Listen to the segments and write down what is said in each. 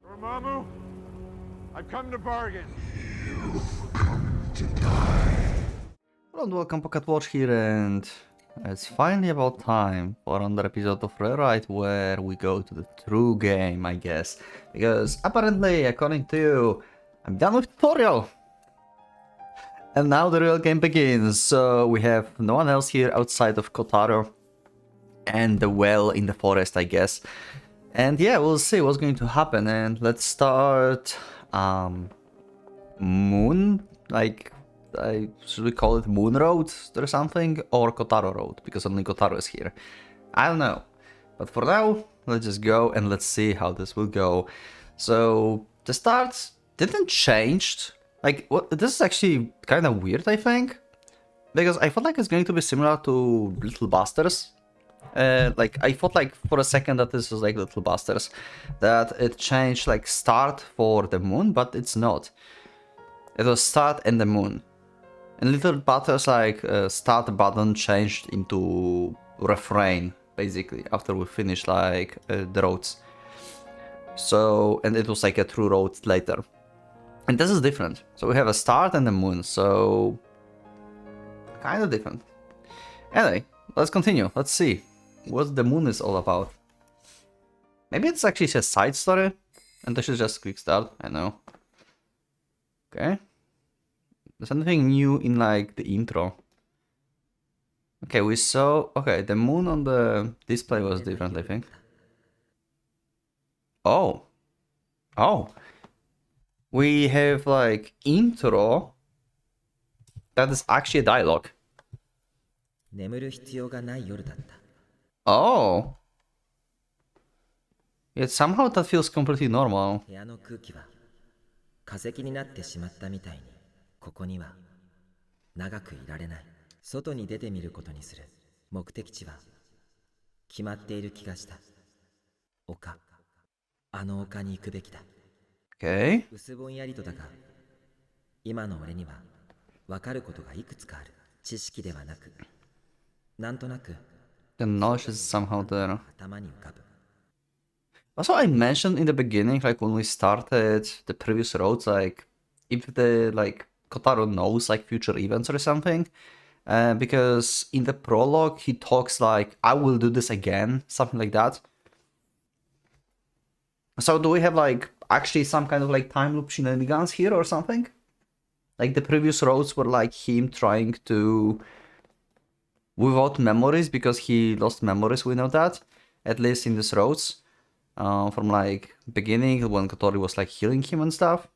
Dormammu, I've come to bargain. Hello and welcome, PocketWatch here, and it's finally about time for another episode of Rewrite where we go to the true game, I guess. Because apparently, according to you, I'm done with tutorial! And now the real game begins, so we have no one else here outside of Kotaro and the well in the forest, I guess. And yeah, we'll see what's going to happen, and let's start... Moon? Like... should we call it Moon Road or something? Or Kotaro Road, because only Kotaro is here. I don't know. But for now, let's just go and let's see how this will go. So, the start didn't change. Like, this is actually kind of weird, I think. Because I felt like it's going to be similar to Little Busters. Like, I thought like for a second that this was like Little Busters. That it changed like start for the moon, but it's not. It was start and the moon. And Little Busters like start button changed into refrain, basically, after we finished like the roads. So, and it was like a true road later. And this is different. So we have a start and a moon, so kind of different. Anyway, let's continue. Let's see what the moon is all about. Maybe it's actually a side story, and this is just quick start. I know. Okay. There's anything new in like the intro. Okay, we saw. Okay, the moon on the display was different, I think. Oh. Oh. We have like intro that is actually a dialogue. Oh. Yet somehow that feels completely normal. 部屋の空気は化石になってしまったみたいに、ここには長くいられない。外に出てみることにする。目的地は決まっている気がした。丘、あの丘に行くべきだ。Okay. 薄ぼんやりとだが、今の俺には分かることがいくつかある。知識ではなく、なんとなく The knowledge is somehow there. 頭に浮かぶ。Also, I mentioned in the beginning, like when we started the previous roads, like if the like Kotaro knows like future events or something, because in the prologue he talks like I will do this again, something like that. So do we have like actually some kind of like time loop shenanigans here or something? Like the previous roads were like him trying to without memories because he lost memories. We know that, at least in these roads. From like beginning when Kotori was like healing him and stuff,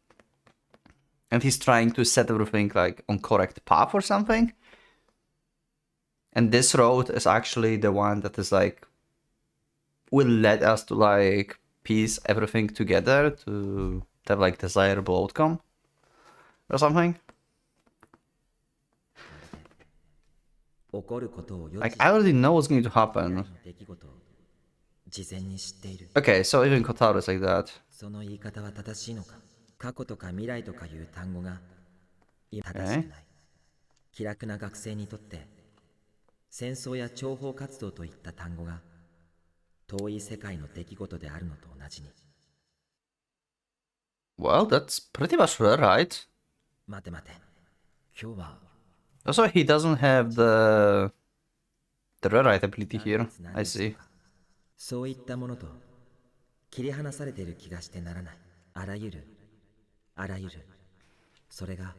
and he's trying to set everything like on correct path or something. And this road is actually the one that is like will let us to like piece everything together to have like desirable outcome or something. Like I already know what's going to happen. Okay, so even Kotaro is like that. その言い方は正しいのか。過去とか未来とかいう単語が今正しくない。気楽な学生にとって戦争や諜報活動といった単語が遠い世界の出来事であるのと同じに。Well, that's pretty much right. 待て待て。今日は Also, he doesn't have the rewrite ability here. I see. そういったものと切り離されている気がしてならない。あらゆる、それが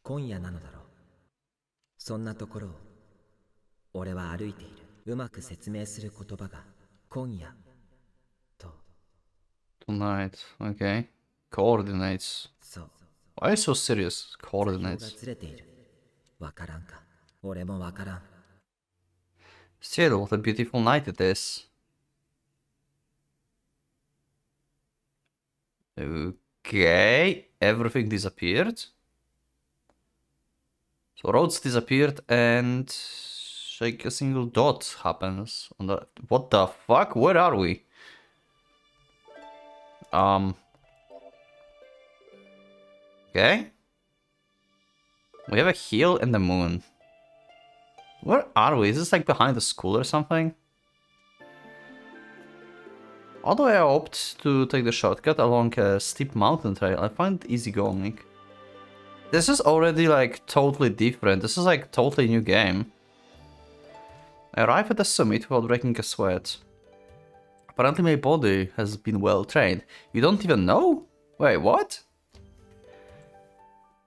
今夜なのだろう。そんなところを俺は歩いている。うまく説明する言葉が今夜と Tonight, okay. Coordinates. そう。 Why are you so serious? 座標が Coordinates. ずれている。わからんか。俺もわからん。 Still, what a beautiful night it is. Okay, everything disappeared. So roads disappeared and like a single dot happens on the... What the fuck? Where are we? Okay. We have a hill and the moon. Where are we? Is this like behind the school or something? Although I opt to take the shortcut along a steep mountain trail, I find it easygoing. This is already like totally different. This is like totally new game. I arrive at the summit without breaking a sweat. Apparently my body has been well trained. You don't even know? Wait, what?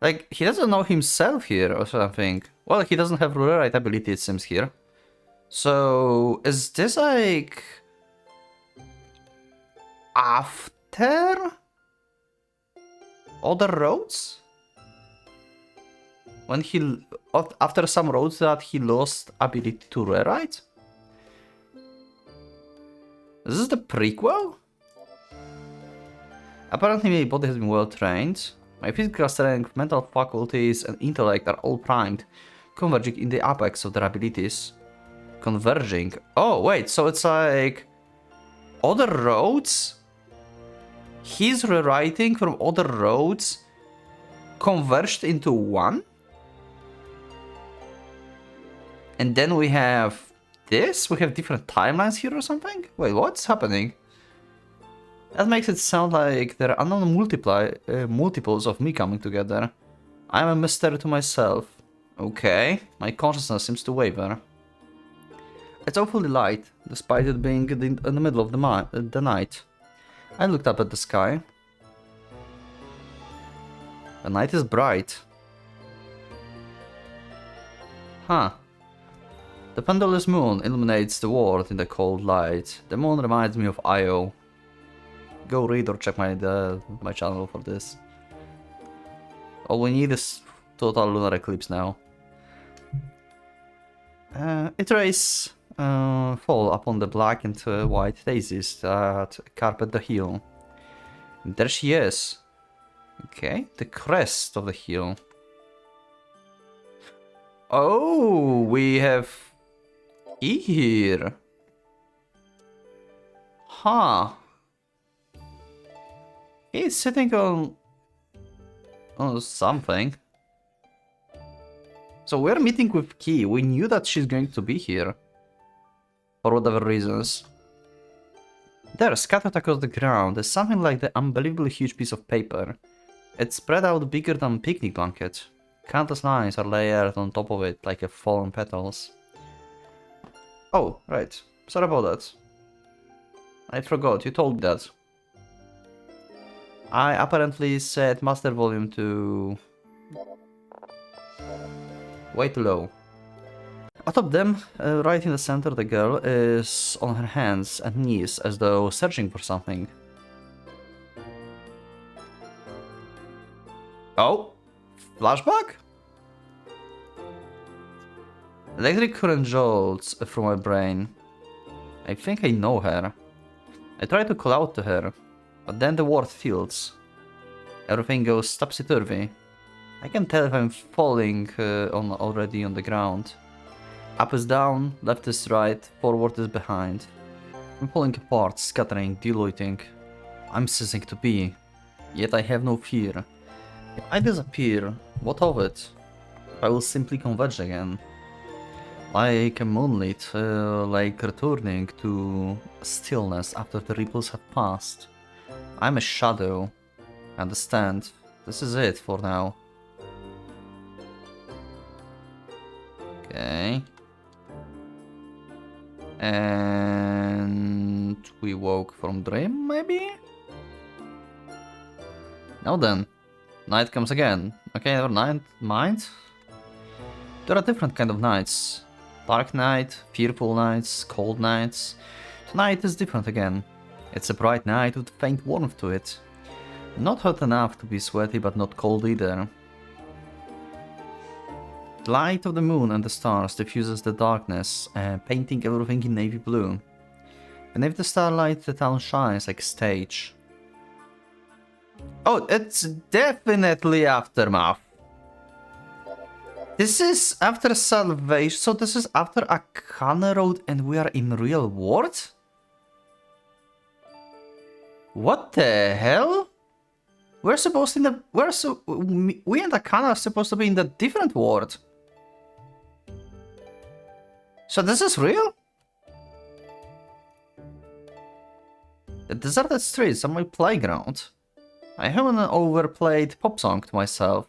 Like, he doesn't know himself here or something. Well, he doesn't have rewrite ability, it seems here. So, is this like... after other roads? When he... after some roads that he lost ability to rewrite? Is this the prequel? Apparently my body has been well trained. My physical strength, mental faculties and intellect are all primed, converging in the apex of their abilities. Converging? Oh wait, so it's like... other roads? He's rewriting from other roads converged into one? And then we have this? We have different timelines here or something? Wait, what's happening? That makes it sound like there are unknown multiples of me coming together. I'm a mystery to myself. Okay, my consciousness seems to waver. It's awfully light, despite it being in the middle of the night. I looked up at the sky. The night is bright. Huh. The pendulous moon illuminates the world in the cold light. The moon reminds me of Io. Go read or check my channel for this. All we need is total lunar eclipse now. Its rays fall upon the black and white daisies that carpet the hill. And there she is. Okay, the crest of the hill. Oh, we have E here. Huh. He's sitting on something. So we're meeting with Key. We knew that she's going to be here. For whatever reasons. There, scattered across the ground, is something like the unbelievably huge piece of paper. It's spread out bigger than a picnic blanket. Countless lines are layered on top of it like fallen petals. Oh, right. Sorry about that. I forgot, you told me that. I apparently set master volume to way too low. Atop them, right in the center, the girl is on her hands and knees as though searching for something. Oh? Flashback? Electric current jolts through my brain. I think I know her. I try to call out to her, but then the word fields. Everything goes topsy-turvy. I can tell if I'm falling already on the ground. Up is down, left is right, forward is behind. I'm falling apart, scattering, diluting. I'm ceasing to be. Yet I have no fear. If I disappear, what of it? I will simply converge again. Like a moonlit, like returning to stillness after the ripples have passed. I'm a shadow. Understand. This is it for now. Okay. And we woke from dream, maybe? Now then. Night comes again. Okay, never mind. There are different kind of nights. Dark night, fearful nights, cold nights. Tonight is different again. It's a bright night with faint warmth to it. Not hot enough to be sweaty, but not cold either. The light of the moon and the stars diffuses the darkness, painting everything in navy blue. Beneath the starlight, the town shines like a stage. Oh, it's definitely Aftermath. This is after Salvation, so this is after Akane Road and we are in real world? What the hell? We're supposed in the... we and Akane are supposed to be in the different world. So this is real? The deserted streets are my playground. I hum an overplayed pop song to myself.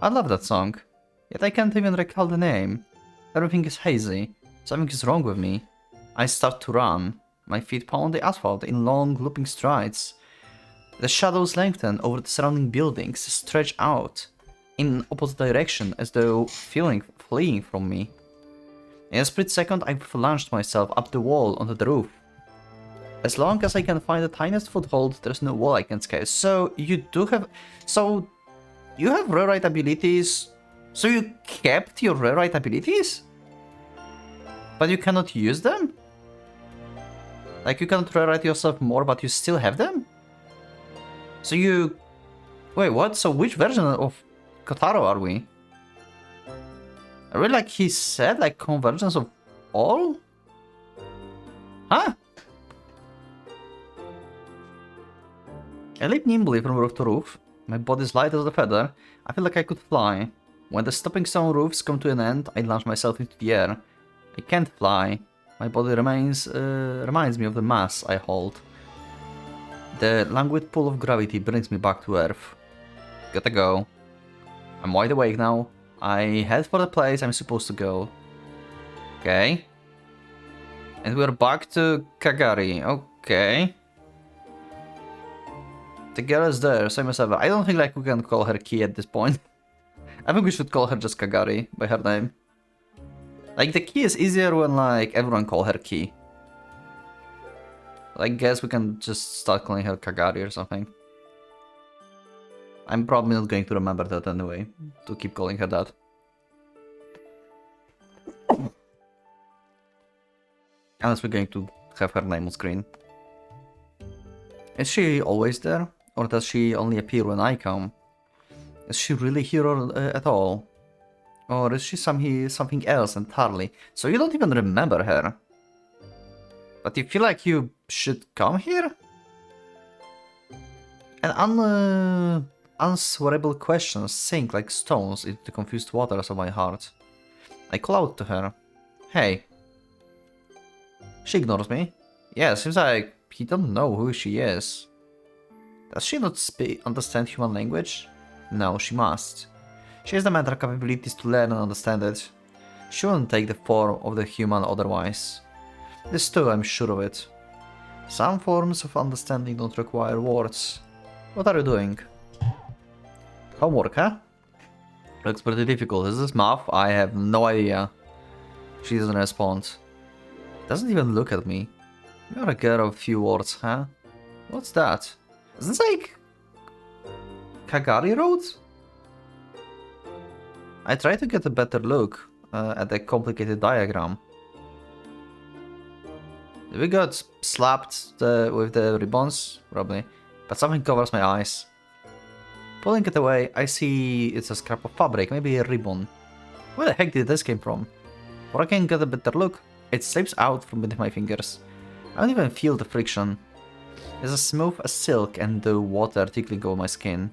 I love that song, yet I can't even recall the name. Everything is hazy. Something is wrong with me. I start to run. My feet pound the asphalt in long, looping strides. The shadows lengthen over the surrounding buildings, stretch out in opposite direction as though fleeing from me. In a split second, I've launched myself up the wall onto the roof. As long as I can find the tiniest foothold, there's no wall I can scale. So you have rewrite abilities. So you kept your rewrite abilities? But you cannot use them? Like you cannot rewrite yourself more, but you still have them? So you... Wait, what? So which version of Kotaro are we? I really like he said, like convergence of all? Huh? I leap nimbly from roof to roof. My body is light as a feather. I feel like I could fly. When the stepping stone roofs come to an end, I launch myself into the air. I can't fly. My body reminds me of the mass I hold. The languid pull of gravity brings me back to Earth. Gotta go. I'm wide awake now. I head for the place I'm supposed to go. Okay. And we're back to Kagari. Okay. The girl is there, same as ever. I don't think like we can call her Ki at this point. I think we should call her just Kagari by her name. Like the Ki is easier when like everyone call her Ki. I guess we can just start calling her Kagari or something. I'm probably not going to remember that anyway, to keep calling her that. Unless we're going to have her name on screen. Is she always there? Or does she only appear when I come? Is she really here at all? Or is she something else entirely? So you don't even remember her. But you feel like you should come here? And unanswerable questions sink like stones into the confused waters of my heart. I call out to her. Hey. She ignores me. Yeah, seems like he don't know who she is. Does she not understand human language? No, she must. She has the mental capabilities to learn and understand it. She won't take the form of the human otherwise. This too, I'm sure of it. Some forms of understanding don't require words. What are you doing? Homework, huh? Looks pretty difficult. Is this math? I have no idea. She doesn't respond. Doesn't even look at me. You're a girl of few words, huh? What's that? Is this like... Kagari Road? I try to get a better look at the complicated diagram. We got slapped with the ribbons, probably, but something covers my eyes. Pulling it away, I see it's a scrap of fabric, maybe a ribbon. Where the heck did this come from? Before I can get a better look, it slips out from beneath my fingers. I don't even feel the friction. It's as smooth as silk and the water tickling over my skin.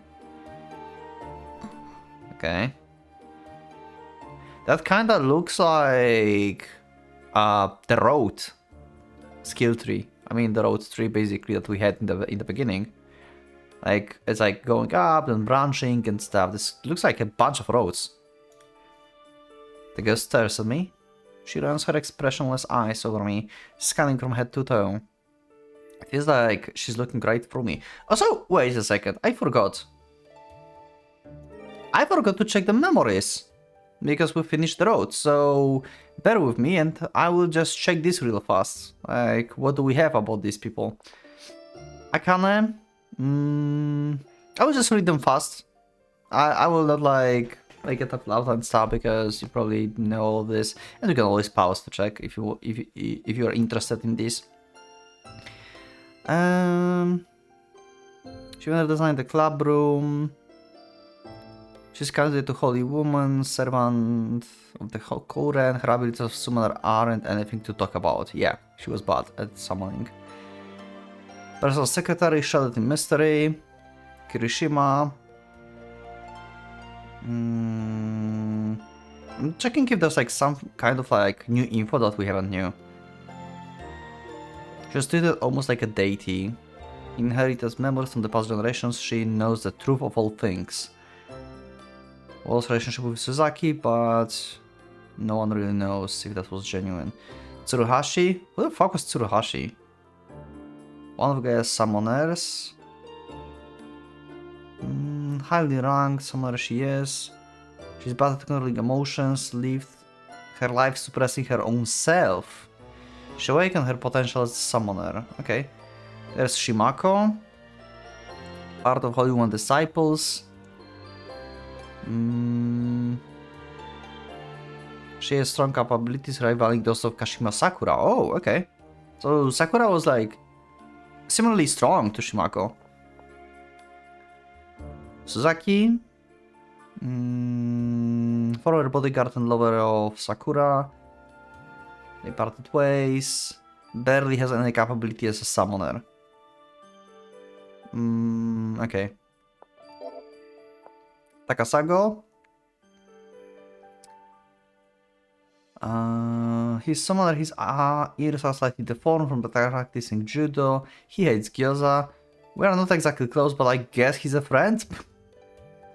Okay. That kinda looks like the road skill tree. I mean the road tree basically that we had in the beginning. Like it's like going up and branching and stuff. This looks like a bunch of roads. The girl stares at me. She runs her expressionless eyes over me, scanning from head to toe. It feels like she's looking right through me. Also, wait a second, I forgot. I forgot to check the memories. Because we finished the road, so bear with me and I will just check this real fast. Like, what do we have about these people? Akane? I will just read them fast. I will not like make it up loud and stuff because you probably know all this, and you can always pause to check if you are interested in this. She will have designed the club room. She's candidate to Holy Woman, servant of the Koren. Her abilities of summoner aren't anything to talk about. Yeah, she was bad at summoning. Personal secretary, shrouded in mystery. Kirishima. I'm checking if there's like some kind of like new info that we haven't knew. She was treated almost like a deity. Inherited memories from the past generations, she knows the truth of all things. Wall's relationship with Suzaki, but no one really knows if that was genuine. Tsuruhashi? Who the fuck was Tsuruhashi? One of Gaia's summoners. Highly ranked, summoner she is. She's bad at controlling emotions, lived her life suppressing her own self. She awakened her potential as a summoner. Okay. There's Shimako. Part of Holy One Disciples. She has strong capabilities rivaling those of Kashima Sakura. Oh, okay. So Sakura was like similarly strong to Shimako. Suzaki. Former bodyguard and lover of Sakura. They parted ways. Barely has any capability as a summoner. Okay. Takasago. His summoner, his ears are slightly deformed from practicing judo. He hates gyoza. We are not exactly close, but I guess he's a friend.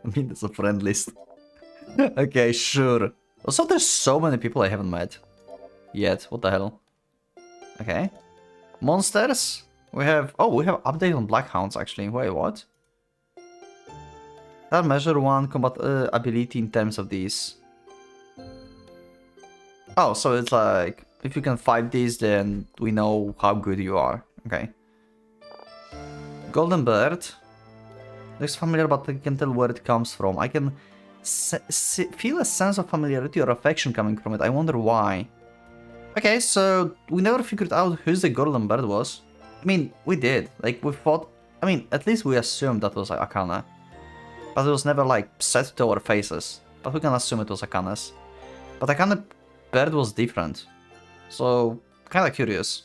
I mean, there's a friend list. Okay, sure. Also, there's so many people I haven't met yet. What the hell? Okay. Monsters. We have update on Blackhounds actually. Wait, what? That measure 1 combat ability in terms of these. Oh, so it's like if you can fight these, then we know how good you are. Okay. Golden Bird. Looks familiar, but I can tell where it comes from. I can feel a sense of familiarity or affection coming from it. I wonder why. Okay, so we never figured out who the Golden Bird was. I mean, we did. Like, we thought... I mean, at least we assumed that was Akane. But it was never, like, set to our faces. But we can assume it was Akane's. But Akane Bird was different. So, kinda curious.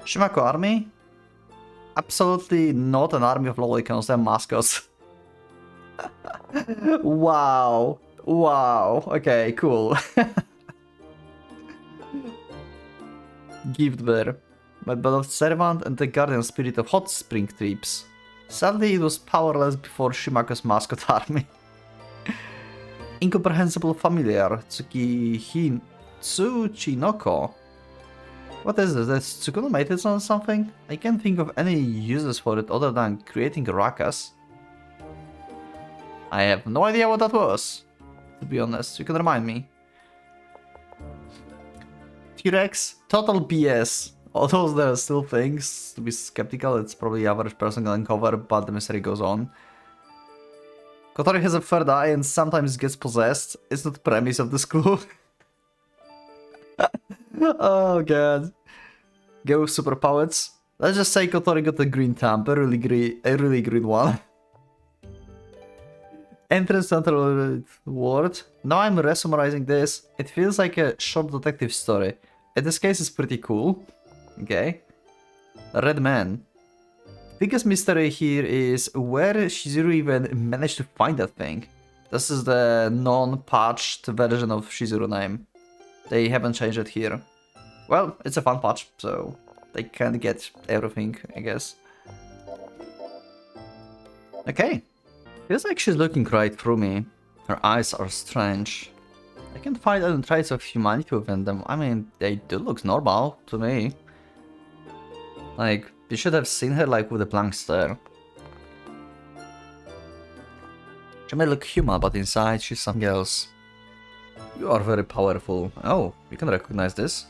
Shimako Army? Absolutely not an army of lollicons, they're mascots. Wow. Wow. Okay, cool. Gift Bear. My beloved servant and the guardian spirit of hot spring trips. Sadly, it was powerless before Shimako's mascot army. Incomprehensible familiar. Tsuchinoko. What is this? Is Tsukuno mated on something? I can't think of any uses for it other than creating ruckus. I have no idea what that was. To be honest, you can remind me. T-Rex? Total BS. Although there are still things to be skeptical, it's probably average person can uncover, but the mystery goes on. Kotori has a third eye and sometimes gets possessed. It's not the premise of this clue. Oh god. Go with superpowers. Let's just say Kotori got a green thumb, a really green one. Entrance to Central World. Now I'm resummarizing this. It feels like a short detective story. In this case, it's pretty cool. Okay. Red Man. Biggest mystery here is where Shizuru even managed to find that thing. This is the non-patched version of Shizuru name. They haven't changed it here. Well, it's a fun patch, so they can get everything, I guess. Okay. Feels like she's looking right through me. Her eyes are strange. I can't find any traits of humanity within them. I mean, they do look normal to me. Like, you should have seen her like with a blank stare. She may look human, but inside she's something else. You are very powerful. Oh, you can recognize this.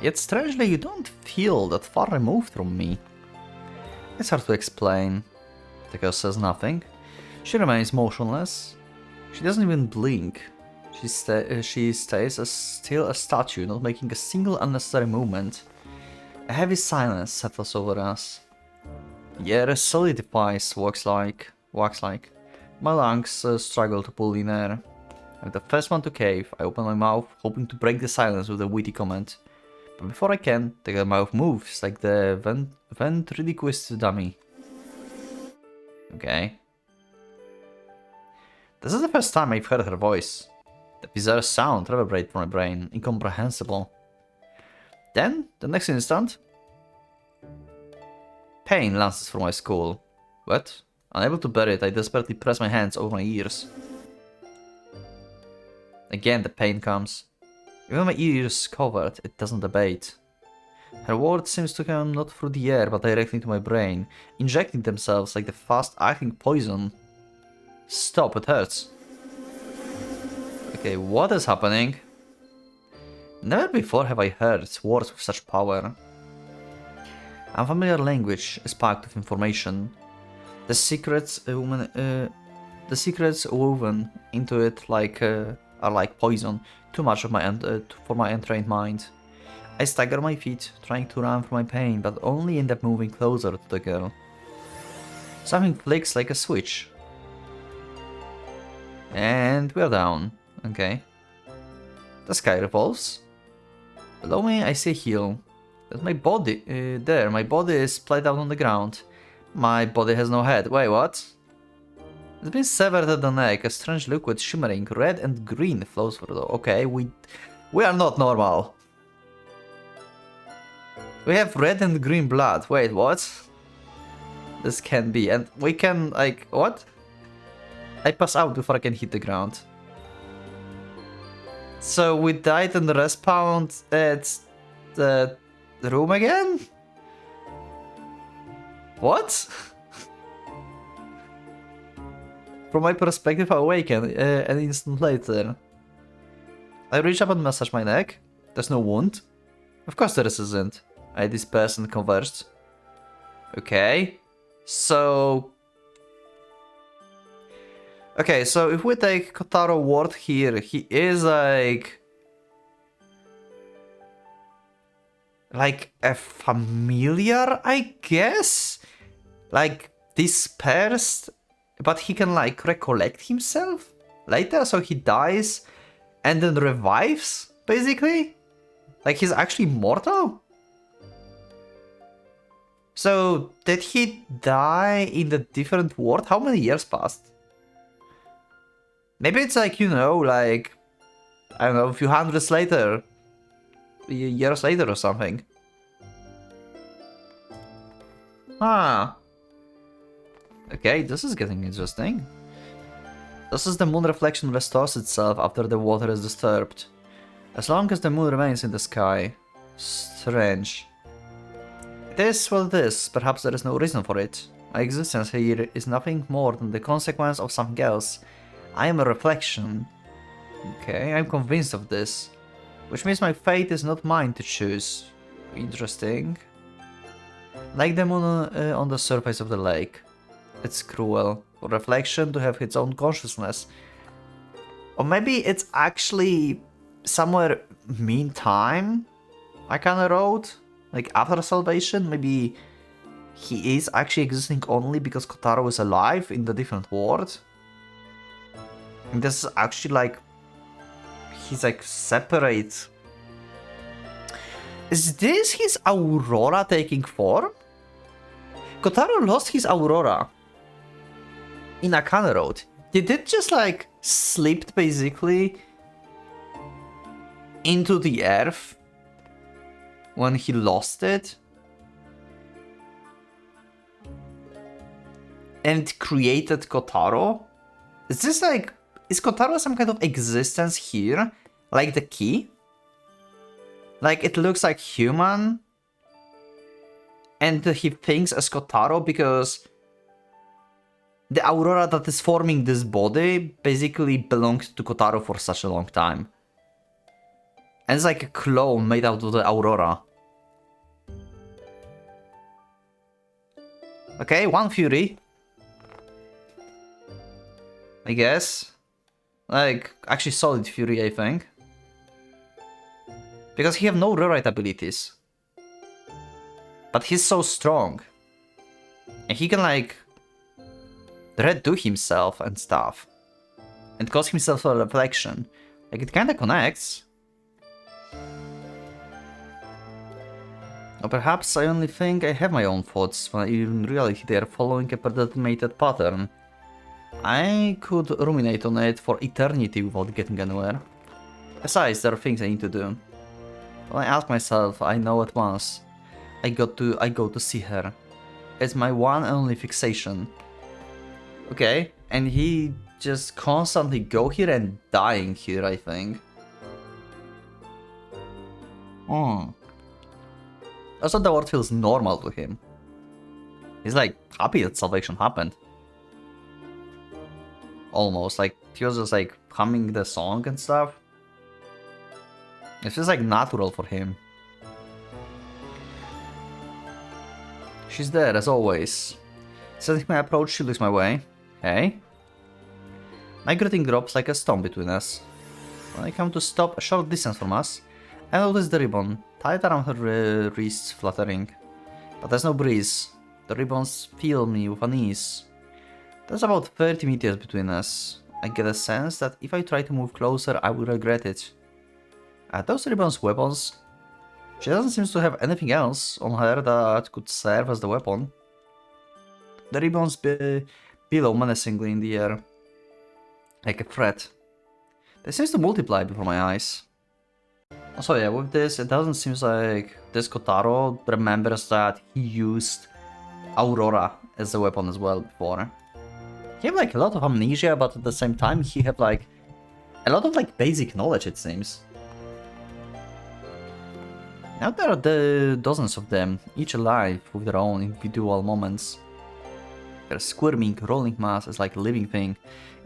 Yet strangely, you don't feel that far removed from me. It's hard to explain. The girl says nothing. She remains motionless. She doesn't even blink. She stays as still as a statue, not making a single unnecessary movement. A heavy silence settles over us. The air solidifies, wax like. My lungs struggle to pull in air. I'm the first one to cave. I open my mouth, hoping to break the silence with a witty comment. But before I can, the mouth moves like the ventriloquist dummy. Okay. This is the first time I've heard her voice. The bizarre sound reverberates from my brain, incomprehensible. Then, the next instant... Pain lances from my skull. What? Unable to bear it, I desperately press my hands over my ears. Again, the pain comes. Even my ears covered, it doesn't abate. Her words seems to come not through the air, but directly into my brain, injecting themselves like the fast-acting poison. Stop, it hurts. Okay, what is happening? Never before have I heard words with such power. Unfamiliar language is packed with information. The secrets woven into it are like poison. Too much of for my untrained mind. I stagger my feet, trying to run from my pain, but only end up moving closer to the girl. Something flicks like a switch. And we're down. Okay. The sky revolves. Below me I see a hill. There's my body. My body is splayed out on the ground. My body has no head. Wait, what? It's been severed at the neck. A strange liquid shimmering red and green flows through the... Okay, we are not normal. We have red and green blood. Wait, what? This can't be. And we can, like, what? I pass out before I can hit the ground. So we died and respawned at the room again? What? From my perspective, I awaken an instant later. I reach up and massage my neck. There's no wound. Of course there isn't. I disperse and converged. Okay. So if we take Kotaro word here, he is like a familiar, I guess? Like dispersed, but he can like recollect himself later, so he dies and then revives, basically? Like he's actually mortal? So, did he die in the different world? How many years passed? Maybe it's like, you know, like, I don't know, a few hundreds later. Years later or something. Ah. Okay, this is getting interesting. This is the moon reflection restores itself after the water is disturbed. As long as the moon remains in the sky. Strange. It is what it is, perhaps there is no reason for it. My existence here is nothing more than the consequence of something else. I am a reflection. Okay, I'm convinced of this. Which means my fate is not mine to choose. Interesting. Like the moon on the surface of the lake. It's cruel for reflection to have its own consciousness. Or maybe it's actually somewhere meantime I kinda wrote. Like after salvation, maybe he is actually existing only because Kotaro is alive in the different world. And this is actually like, he's like separate. Is this his aurora taking form? Kotaro lost his aurora in Akane Road. Did it just like slipped basically into the earth when he lost it? And created Kotaro? Is this like, is Kotaro some kind of existence here? Like the key? Like it looks like human? And he thinks as Kotaro because the aurora that is forming this body basically belonged to Kotaro for such a long time. And it's like a clone made out of the aurora. Okay, one fury. I guess. Like, actually solid fury, I think. Because he have no rewrite abilities. But he's so strong. And he can like redo himself and stuff. And cause himself a reflection. Like it kinda connects. Or perhaps I only think I have my own thoughts, when in reality they are following a predetermined pattern. I could ruminate on it for eternity without getting anywhere. Besides, there are things I need to do. When I ask myself, I know at once. I go to see her. It's my one and only fixation. Okay, and he just constantly go here and dying here, I think. Also, the world feels normal to him. He's like happy that salvation happened. Almost, like he was just like humming the song and stuff. It feels like natural for him. She's there as always. Setting my approach, she looks my way. Hey. My greeting drops like a stone between us. When I come to stop a short distance from us, I notice the ribbon tied around her wrists fluttering. But there's no breeze. The ribbons fill me with unease. There's about 30 meters between us. I get a sense that if I try to move closer, I will regret it. Are those ribbons weapons? She doesn't seem to have anything else on her that could serve as the weapon. The ribbons below menacingly in the air, like a threat. They seem to multiply before my eyes. Also, yeah, with this, it doesn't seem like this Kotaro remembers that he used Aurora as a weapon as well before. He had like a lot of amnesia, but at the same time he had like a lot of like basic knowledge, it seems. Now there are the dozens of them, each alive with their own individual moments. Their squirming, rolling mass is like a living thing.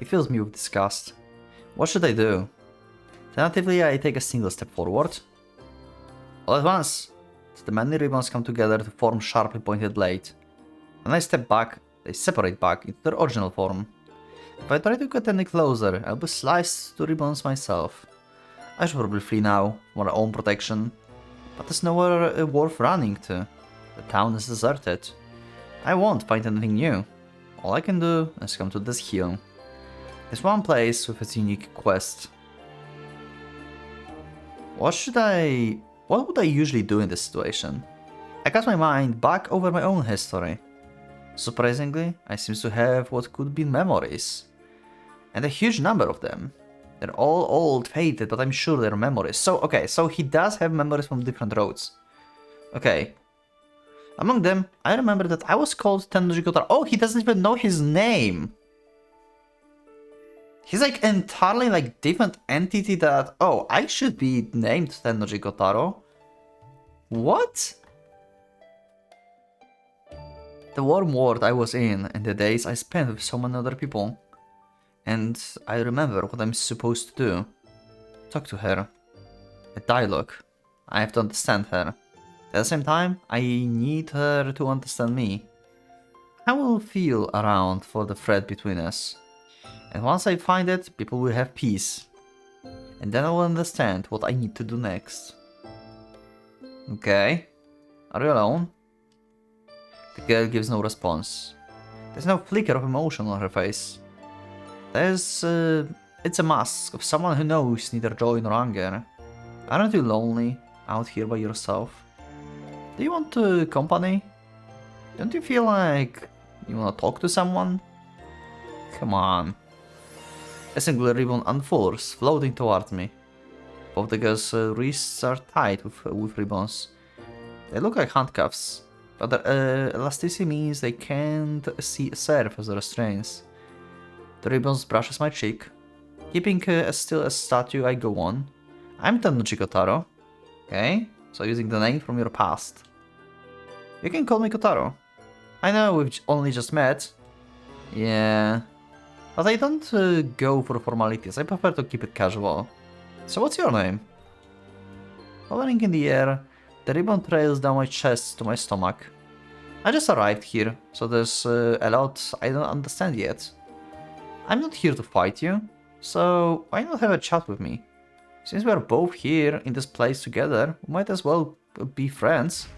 It fills me with disgust. What should I do? Tentatively, I take a single step forward. All at once, the many ribbons come together to form sharply pointed blade. When I step back, they separate back into their original form. If I try to get any closer, I'll be sliced to ribbons myself. I should probably flee now, for my own protection. But there's nowhere worth running to. The town is deserted. I won't find anything new. All I can do is come to this hill. It's one place with its unique quest. What would I usually do in this situation? I cast my mind back over my own history. Surprisingly, I seem to have what could be memories. And a huge number of them. They're all old, faded, but I'm sure they're memories. So, okay, so he does have memories from different roads. Okay. Among them, I remember that I was called Tennoji Kotaro. Oh, he doesn't even know his name! He's like entirely like different entity that... Oh, I should be named Tennoji Kotaro? What? The warm world I was in and the days I spent with so many other people. And I remember what I'm supposed to do. Talk to her. A dialogue. I have to understand her. At the same time, I need her to understand me. I will feel around for the thread between us. And once I find it, people will have peace. And then I will understand what I need to do next. Okay. Are you alone? The girl gives no response. There's no flicker of emotion on her face. It's a mask of someone who knows neither joy nor anger. Aren't you lonely, out here by yourself? Do you want company? Don't you feel like you wanna talk to someone? Come on. A single ribbon unfolds, floating towards me. Both the girl's wrists are tied with ribbons. They look like handcuffs, but their elasticity means they can't serve as restraints. The ribbons brushes my cheek. Keeping as still as statue, I go on. I'm Tennoji Kotaro. Okay, so using the name from your past. You can call me Kotaro. I know we've only just met. Yeah. But I don't go for formalities, I prefer to keep it casual. So what's your name? Hovering in the air, the ribbon trails down my chest to my stomach. I just arrived here, so there's a lot I don't understand yet. I'm not here to fight you, so why not have a chat with me? Since we are both here in this place together, we might as well be friends.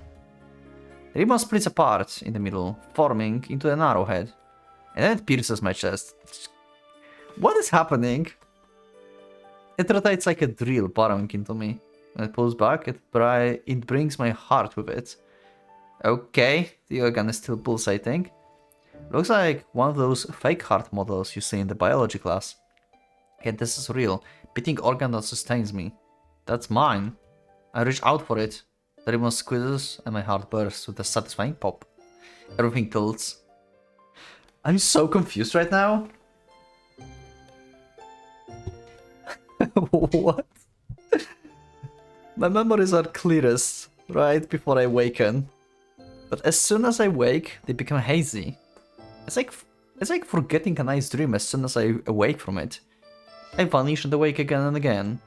The ribbon splits apart in the middle, forming into an arrowhead, and then it pierces my chest. What is happening? It rotates like a drill, burrowing into me. When it pulls back, it brings my heart with it. Okay, the organ is still pulsating. Looks like one of those fake heart models you see in the biology class. Yet this is real, beating organ that sustains me. That's mine. I reach out for it. The ribbon squeezes and my heart bursts with a satisfying pop. Everything tilts. I'm so confused right now. What? My memories are clearest right before I awaken. But as soon as I wake, they become hazy. It's like forgetting a nice dream as soon as I awake from it. I vanish and awake again and again.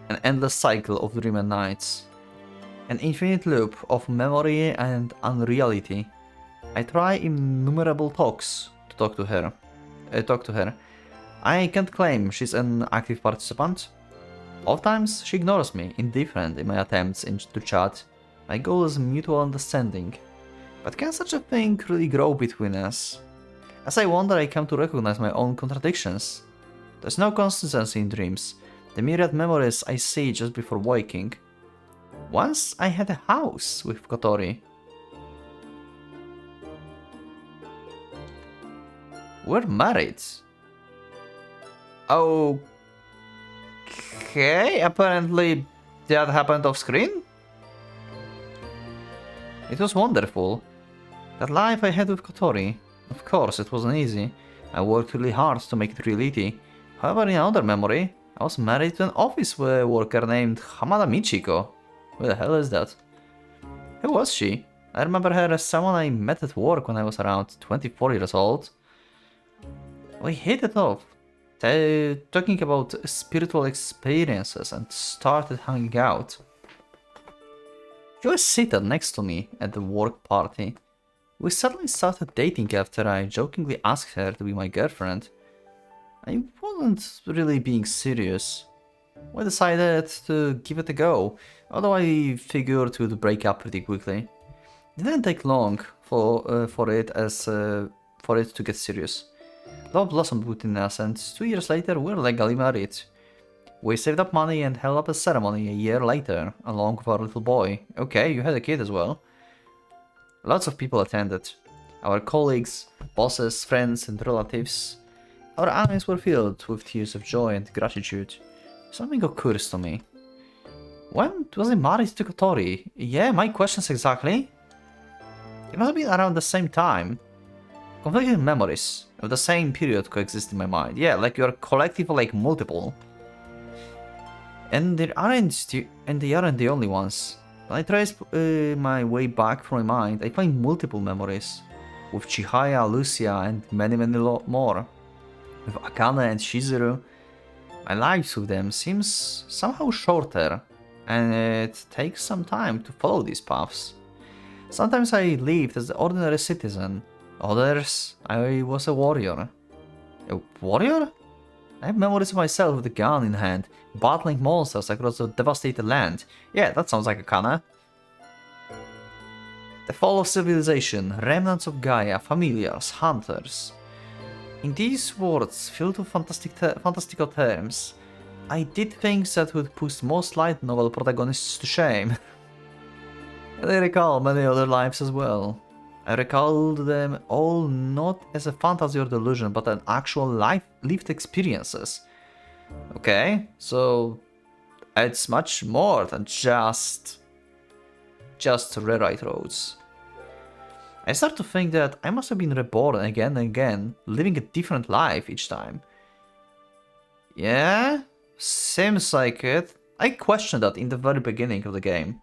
An endless cycle of dream and nights. An infinite loop of memory and unreality. I try innumerable talks to talk to her. I can't claim she's an active participant. Oftentimes she ignores me, indifferent in my attempts to chat. My goal is mutual understanding. But can such a thing really grow between us? As I wonder, I come to recognize my own contradictions. There's no consistency in dreams. The myriad memories I see just before waking. Once I had a house with Kotori. We're married. Okay, apparently that happened off screen? It was wonderful. That life I had with Kotori. Of course, it wasn't easy. I worked really hard to make it reality. However, in another memory, I was married to an office worker named Hamada Michiko. Who the hell is that? Who was she? I remember her as someone I met at work when I was around 24 years old. We hit it off, talking about spiritual experiences and started hanging out. She was seated next to me at the work party. We suddenly started dating after I jokingly asked her to be my girlfriend. I wasn't really being serious. We decided to give it a go, although I figured we'd break up pretty quickly. It didn't take long for it to get serious. Love blossomed between us, and 2 years later we're legally married. We saved up money and held up a ceremony a year later, along with our little boy. Okay, you had a kid as well. Lots of people attended. Our colleagues, bosses, friends and relatives. Our eyes were filled with tears of joy and gratitude. Something occurs to me. When was I married to Kotori? Yeah, my questions exactly. It must have been around the same time. Conflicting memories of the same period coexist in my mind. Yeah, like you're collective, like multiple. And they aren't the only ones. When I trace my way back from my mind, I find multiple memories. With Chihaya, Lucia, and many more. With Akane and Shizuru. My lives with them seems somehow shorter, and it takes some time to follow these paths. Sometimes I lived as an ordinary citizen, others I was a warrior. A warrior? I have memories of myself with a gun in hand, battling monsters across a devastated land. Yeah, that sounds like Akane. The fall of civilization, remnants of Gaia, familiars, hunters. In these words, filled with fantastical terms, I did things that would put most light novel protagonists to shame. And I recall many other lives as well. I recalled them all not as a fantasy or delusion, but an actual lived experiences. Okay, so it's much more than just rewrite roads. I start to think that I must have been reborn again and again, living a different life each time. Yeah, seems like it. I questioned that in the very beginning of the game.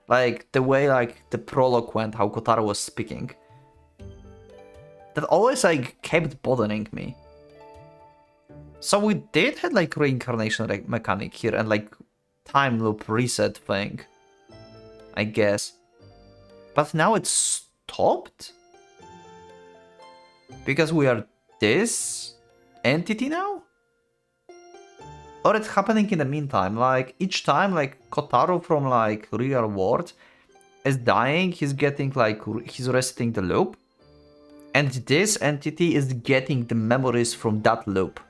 Like, the way, like, the prologue went, how Kotaro was speaking. That always, like, kept bothering me. So we did have, like, reincarnation mechanic here and, like, time loop reset thing. I guess. But now it's stopped? Because we are this entity now? Or it's happening in the meantime, like each time like Kotaro from like real world is dying, he's getting like, he's resetting the loop. And this entity is getting the memories from that loop.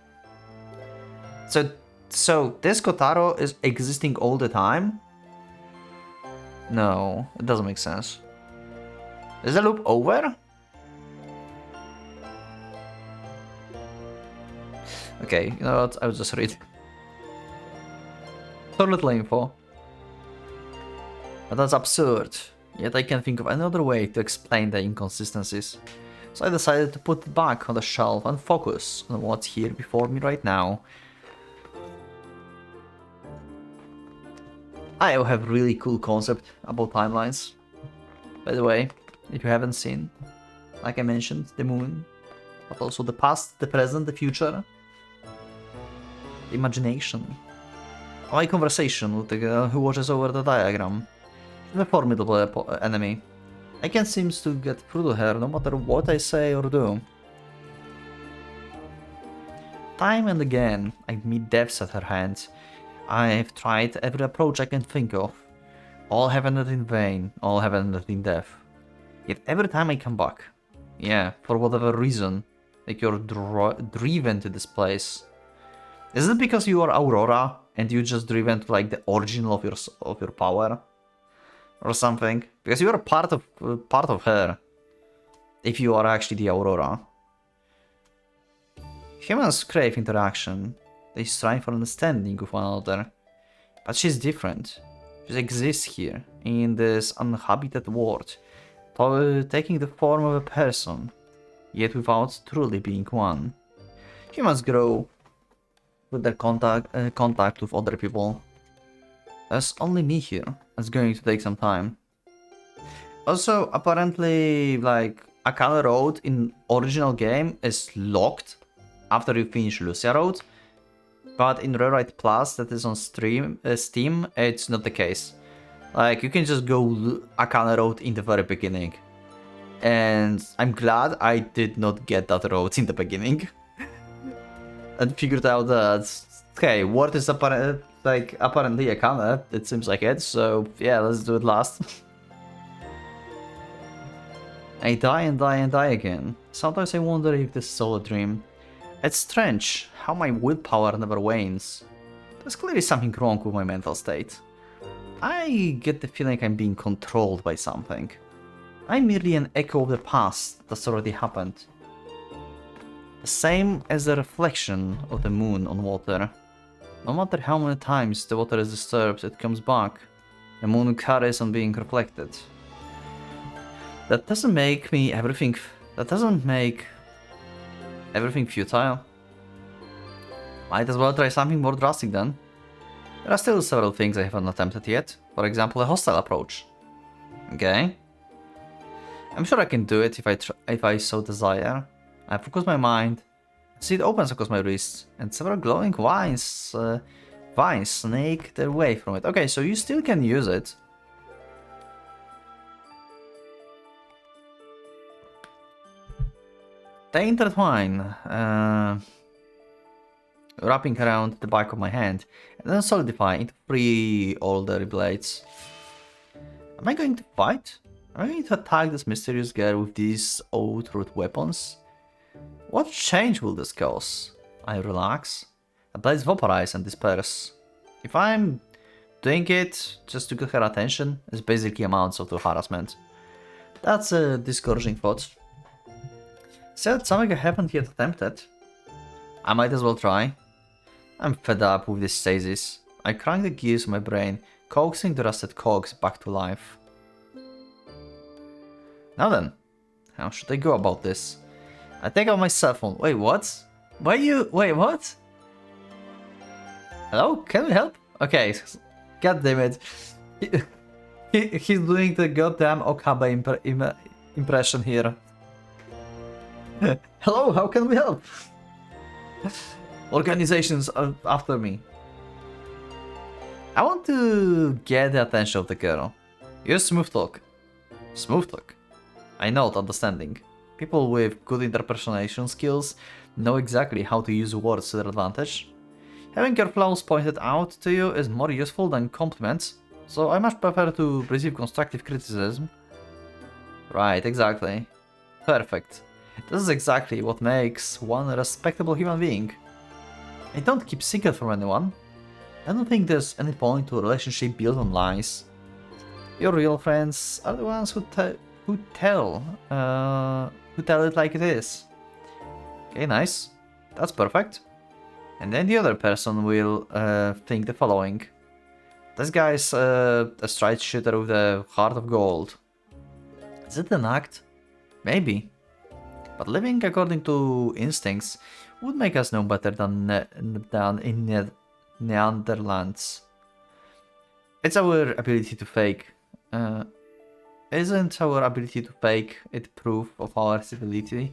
So this Kotaro is existing all the time? No, it doesn't make sense. Is the loop over? Okay, you know what, I'll just read. So little info. But that's absurd. Yet I can't think of any other way to explain the inconsistencies. So I decided to put it back on the shelf and focus on what's here before me right now. I have really cool concept about timelines. By the way, if you haven't seen, like I mentioned, the moon, but also the past, the present, the future, the imagination. My conversation with the girl who watches over the diagram. She's a formidable enemy. I can't seem to get through to her no matter what I say or do. Time and again, I meet deaths at her hands. I've tried every approach I can think of. All have ended in vain, all have ended in death. Yet every time I come back, yeah, for whatever reason, like you're driven to this place. Is it because you are Aurora and you just driven to like the origin of your power, or something? Because you are part of her. If you are actually the Aurora. Humans crave interaction. They strive for understanding of one another. But she's different. She exists here, in this uninhabited world, taking the form of a person, yet without truly being one. Humans grow with their contact with other people. There's only me here. It's going to take some time. Also, apparently, like, Akane Road in original game is locked after you finish Lucia Road. But in Rewrite Plus, that is on Steam, it's not the case. Like, you can just go Akane Road in the very beginning. And I'm glad I did not get that road in the beginning. And figured out that, okay, what is apparently Akane, it seems like it, so yeah, let's do it last. I die and die and die again. Sometimes I wonder if this is all a dream. It's strange how my willpower never wanes. There's clearly something wrong with my mental state. I get the feeling I'm being controlled by something. I'm merely an echo of the past that's already happened. The same as the reflection of the moon on water. No matter how many times the water is disturbed, it comes back. The moon carries on being reflected. That doesn't make everything futile. Might as well try something more drastic then. There are still several things I haven't attempted yet. For example, a hostile approach. Okay. I'm sure I can do it if I so desire. I focus my mind, see it opens across my wrists, and several glowing vines snake their way from it. Okay, so you still can use it. They intertwine, wrapping around the back of my hand, and then solidify into 3 older blades. Am I going to fight? Am I going to attack this mysterious girl with these old root weapons? What change will this cause? I relax. The blades vaporize and disperse. If I'm doing it just to get her attention, it basically amounts to harassment. That's a discouraging thought. Said something I haven't yet attempted. I might as well try. I'm fed up with this stasis. I crank the gears of my brain, coaxing the rusted cogs back to life. Now then, how should I go about this? I take out my cell phone. Wait, what? Wait, what? Hello? Can we help? Okay, god damn it. He's doing the goddamn Okabe impression here. Hello, how can we help? Organizations are after me. I want to get the attention of the girl. Use smooth talk. Smooth talk. I note understanding. People with good interpretation skills know exactly how to use words to their advantage. Having your flaws pointed out to you is more useful than compliments, so I much prefer to receive constructive criticism. Right, exactly. Perfect. This is exactly what makes one a respectable human being. I don't keep secret from anyone. I don't think there's any point to a relationship built on lies. Your real friends are the ones who tell it like it is. Okay, nice. That's perfect. And then the other person will think the following. This guy's a straight shooter with a heart of gold. Is it an act? Maybe. But living according to instincts would make us know better than in Neanderlands. It's our ability to fake. Isn't our ability to fake it proof of our civility?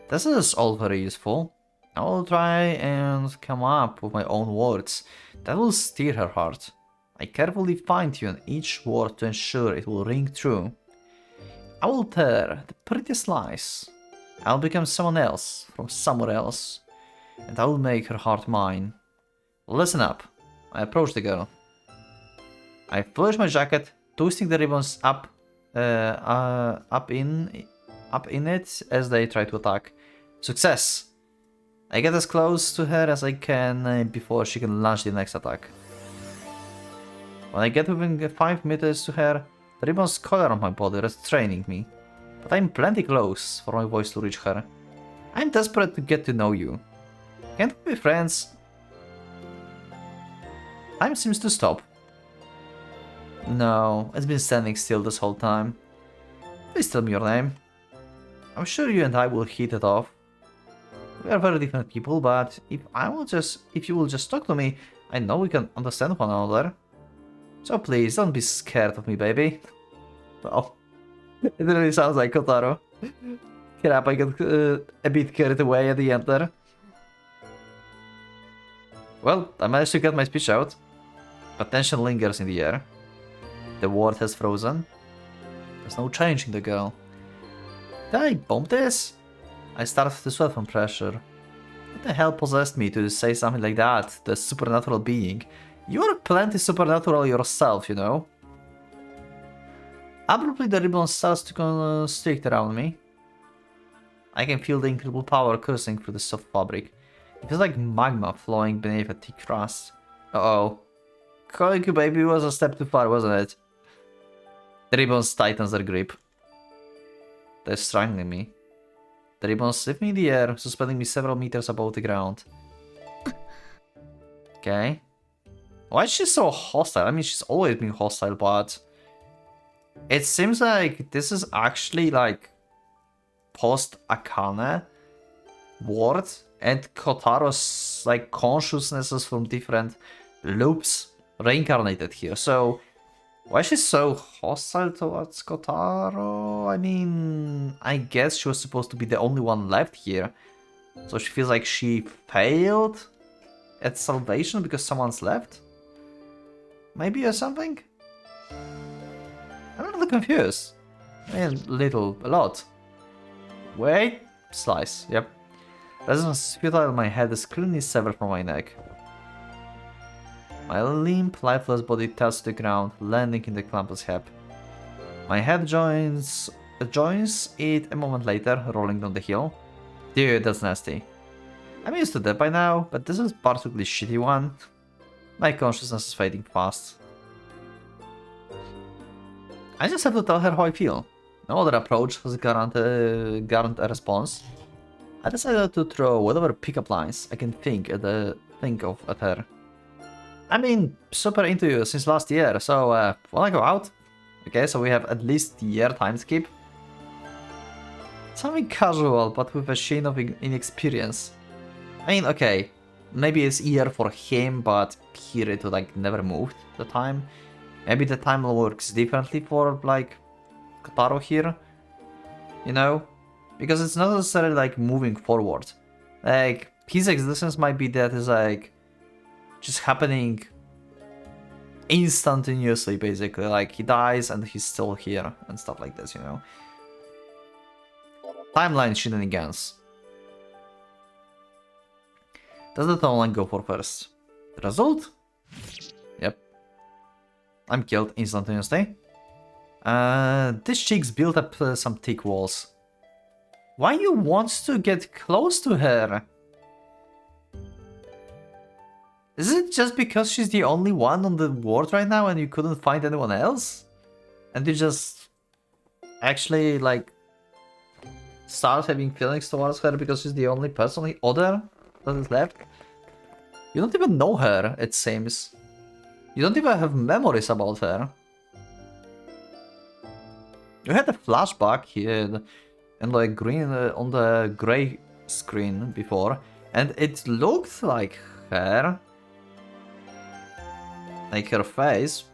This is all very useful. I will try and come up with my own words that will steer her heart. I carefully fine-tune each word to ensure it will ring true. I will tear the prettiest lies. I'll become someone else from somewhere else, and I will make her heart mine. Listen up. I approach the girl. I flourish my jacket, twisting the ribbons up in it as they try to attack. Success! I get as close to her as I can before she can launch the next attack. When I get within 5 meters to her, the ribbons color on my body restraining me, but I'm plenty close for my voice to reach her. I'm desperate to get to know you. Can't we be friends? Time seems to stop. No, it's been standing still this whole time. Please tell me your name. I'm sure you and I will hit it off. We are very different people, but if you will just talk to me, I know we can understand one another. So please, don't be scared of me, baby. Well, it really sounds like Kotaro. Crap, I got a bit carried away at the end there. Well, I managed to get my speech out, but tension lingers in the air. The world has frozen. There's no change in the girl. Did I bomb this? I started to sweat from pressure. What the hell possessed me to say something like that, the supernatural being? You are plenty supernatural yourself, you know. Abruptly the ribbon starts to constrict around me. I can feel the incredible power coursing through the soft fabric. It feels like magma flowing beneath a thick crust. Uh-oh. Calling you baby was a step too far, wasn't it? The ribbons tightens their grip. They're strangling me. The ribbons lift me in the air, suspending me several meters above the ground. Okay. Why is she so hostile? I mean, she's always been hostile, but... It seems like this is actually like... post-Akane word, and Kotaro's like consciousnesses from different loops reincarnated here. So why is she so hostile towards Kotaro? I mean, I guess she was supposed to be the only one left here, so she feels like she failed at salvation because someone's left? Maybe or something? I'm a little confused. I mean, a lot. Wait, slice, yep. Resonance is futile, my head is cleanly severed from my neck. My limp, lifeless body touches the ground, landing in the Clampus hip. My head joins it a moment later, rolling down the hill. Dude, that's nasty. I'm used to that by now, but this is a particularly shitty one. My consciousness is fading fast. I just have to tell her how I feel. No other approach has guaranteed a response. I decided to throw whatever pickup lines I can think of at her. I've been super into you since last year, so wanna go out? Okay, so we have at least the year time skip. Something casual, but with a sheen of inexperience. I mean, okay, maybe it's year for him, but here it like never moved the time. Maybe the time works differently for like Kotaro here, you know? Because it's not necessarily like moving forward. Like, his existence might be that is like just happening instantaneously, basically. Like, he dies and he's still here and stuff like this, you know? Timeline shenanigans. Does the timeline go for first? The result? Yep. I'm killed instantaneously. This chick's built up some thick walls. Why you want to get close to her? Is it just because she's the only one on the world right now and you couldn't find anyone else? And you just actually like start having feelings towards her because she's the only person other that is left? You don't even know her, it seems. You don't even have memories about her. You had a flashback here and like green on the gray screen before, and it looked like her. Like her face.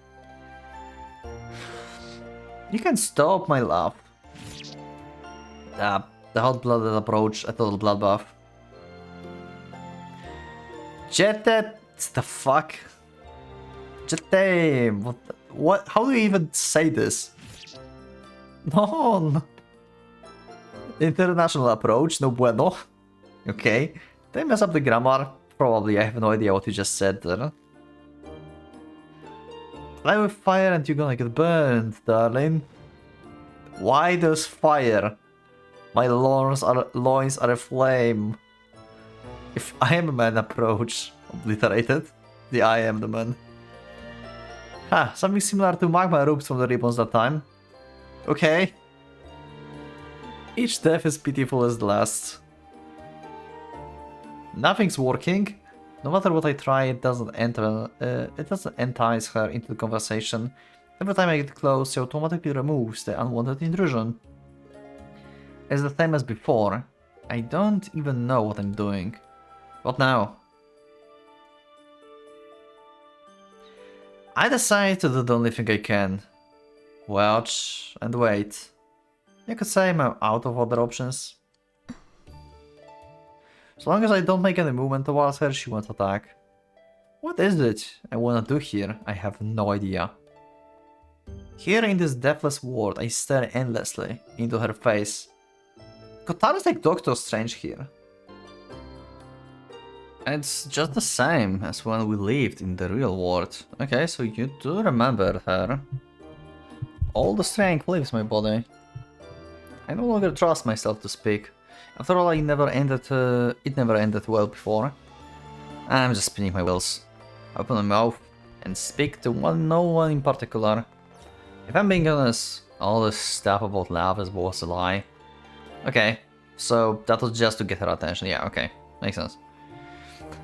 You can stop my laugh. The hot-blooded approach, a total bloodbath. Jette, the fuck? Jette, what? How do you even say this? No. International approach, no bueno. Okay. Did I mess up the grammar? Probably, I have no idea what you just said there. Play with fire and you're gonna get burned, darling. Why does fire? My loins are aflame. If I am a man approach, obliterated. The I am the man. Ha, something similar to magma erupts from the ribbons that time. Okay. Each death is pitiful as the last. Nothing's working. No matter what I try, it doesn't enter. It doesn't entice her into the conversation. Every time I get close, she automatically removes the unwanted intrusion. It's the same as before. I don't even know what I'm doing. What now? I decide to do the only thing I can. Watch and wait. You could say I'm out of other options. As long as I don't make any movement towards her, she won't attack. What is it I wanna do here? I have no idea. Here in this deathless world, I stare endlessly into her face. Kotaro's like Doctor Strange here. It's just the same as when we lived in the real world. Okay, so you do remember her. All the strength leaves my body. I no longer trust myself to speak. After all, it never ended well before. I'm just spinning my wheels. Open my mouth and speak to no one in particular. If I'm being honest, all this stuff about love was a lie. Okay, so that was just to get her attention. Yeah, okay, makes sense.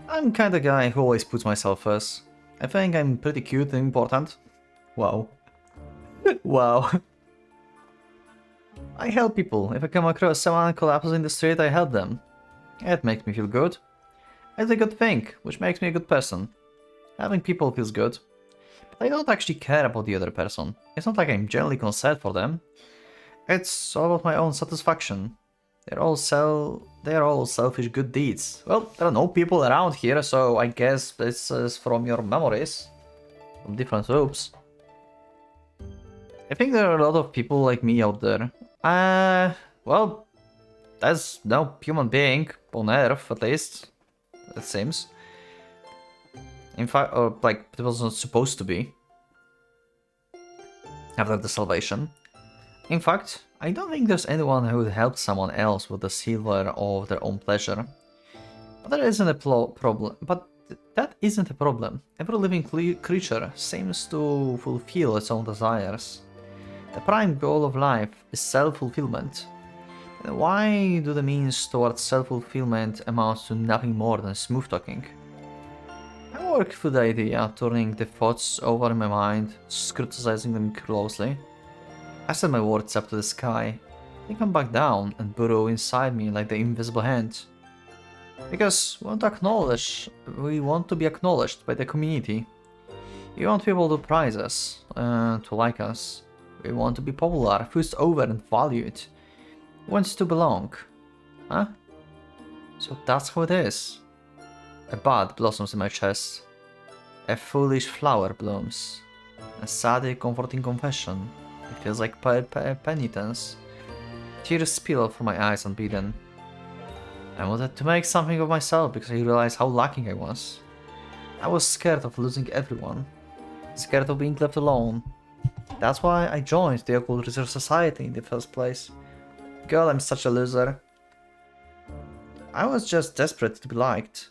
I'm kinda guy who always puts myself first. I think I'm pretty cute and important. Wow. Wow. I help people. If I come across someone collapses in the street, I help them. It makes me feel good. It's a good thing, which makes me a good person. Having people feels good. But I don't actually care about the other person. It's not like I'm generally concerned for them. It's all about my own satisfaction. They're all selfish good deeds. Well, there are no people around here, so I guess this is from your memories. From different soups. I think there are a lot of people like me out there. Well, there's no human being on Earth, at least, it seems. In fact, or like, it wasn't supposed to be. After the salvation. In fact, I don't think there's anyone who would help someone else with the silver of their own pleasure. But that isn't a problem. But that isn't a problem. Every living creature seems to fulfill its own desires. The prime goal of life is self-fulfillment. And why do the means towards self-fulfillment amount to nothing more than smooth talking? I work through the idea, turning the thoughts over in my mind, scrutinizing them closely. I send my words up to the sky. They come back down and burrow inside me like the invisible hand. Because we want to be acknowledged by the community. We want people to prize us, to like us. We want to be popular, fussed over and valued. We want to belong. Huh? So that's how it is. A bud blossoms in my chest. A foolish flower blooms. A sad, comforting confession. It feels like penitence. Tears spill from my eyes unbidden. I wanted to make something of myself because I realized how lacking I was. I was scared of losing everyone. Scared of being left alone. That's why I joined the Occult Research Society in the first place. God, I'm such a loser. I was just desperate to be liked.